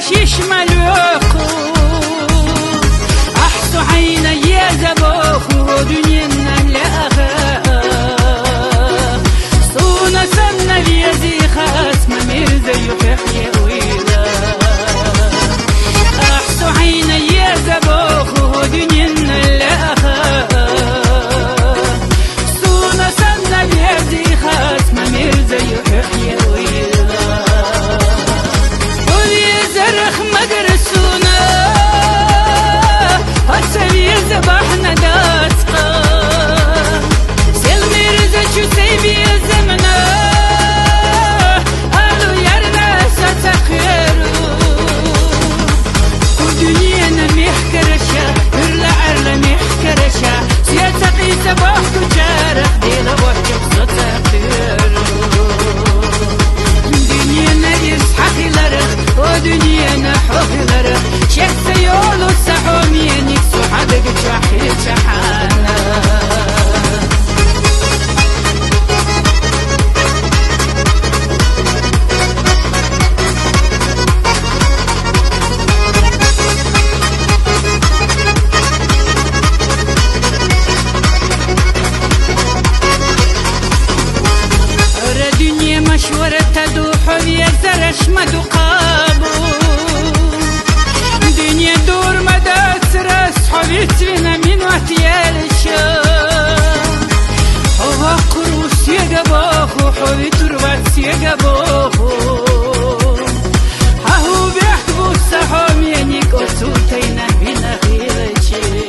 شيش ملوكو أحسو عيني يا زبوخو دنيانا لأخا صونا سمنا بيزي خاس مميزة يحيي ويلا أحسو عيني يا زبوخو دنيانا لأخا صونا سمنا بيزي خاس مميزة يحيي ويلا مدرسونا هالسبيل زباحنا داسقا سلمي رزقشو سيبي الزمنا قالوا يارنا ستخيرو ودنيانا محكرشا هرلا عرلا محكرشا سيتقي سباحكو جارح ديلا وحجب ستخيرو دنيانا يسحقي لرخ ودنيانا حفلرة شخص يولو سحومي نكسو حدق جاحي جحانا دنيا مشورة تدوح ويزرش مدقابو دنيا دور مدى سرس حبيتنا من وحتيال الشام هو قروس يقباخو حبيت ربات يقباخو هاهو بيحبو السحام ينيك أسوتينا بنا خيرشي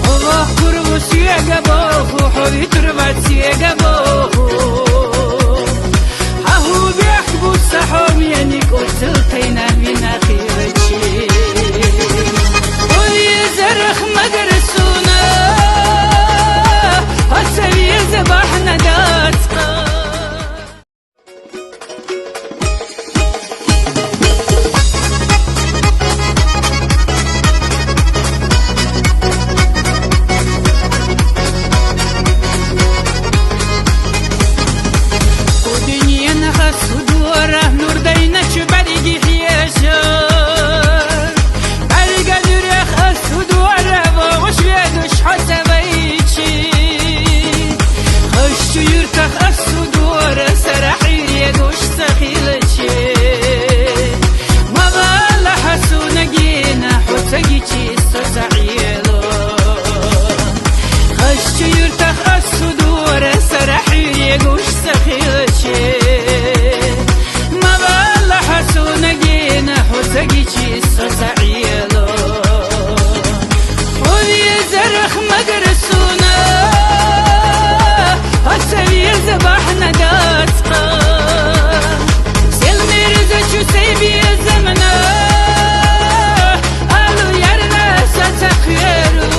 هو قروس يقباخو حبيت ربات يقباخو هاهو بيحبو السحام ينيك أسوتينا بنا خيرشي ويزرخ مدرسونا هالسبيل زباحنا داسقا ودنيانا غسو دوره نور دينا شبالي حياشا يرتخ الصدور سرحيل يدوش سخيلتي ما ظل حسونا جينا حسقيتي سسعيلو خش يرتخ الصدور سرحيل يدوش سخيلتي ما ظل حسونا جينا حسقيتي سسعيلو ويزرخ مدرسونا هالسبيل زباحنا داسقا سلمي رزقشو سيبي الزمنا قالوا يارنا ستخيرو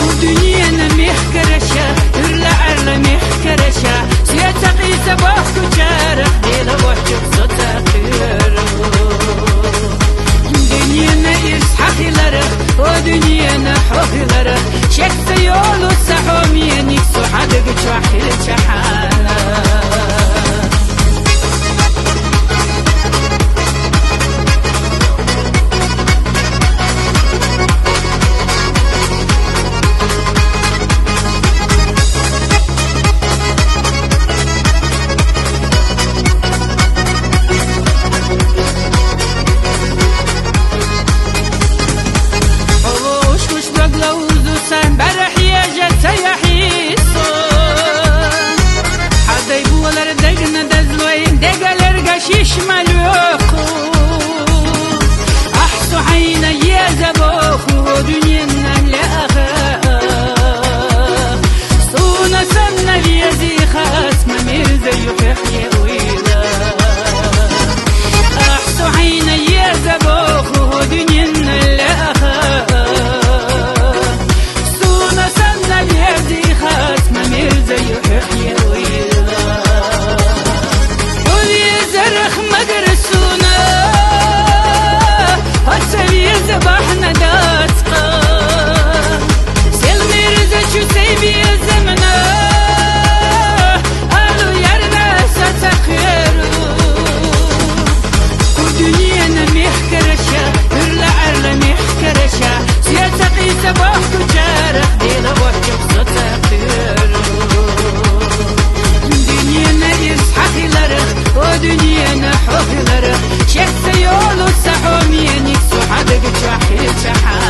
ودنيانا محكرشا هرلا عرلا محكرشا سيتقي سباحكو جارح ديلا وحجب ستخيرو دنيانا يسحقي لرخ ودنيانا حقي لرخ شخص يولو سحومي نكسو حدق جاحي جحانا شيش ملوكو أحسو عيني يا زبوخو دنيانا لأخا صونا سمنا بيزي خاس مميزة يحيي ويلا أحسو عيني يا زبوخو دنيانا لأخا صونا سمنا بيزي خاس مميزة يحيي ويلا زرخ مدرسونا وغلر شخص يولو سحومي نكسو حدق جاحي جحا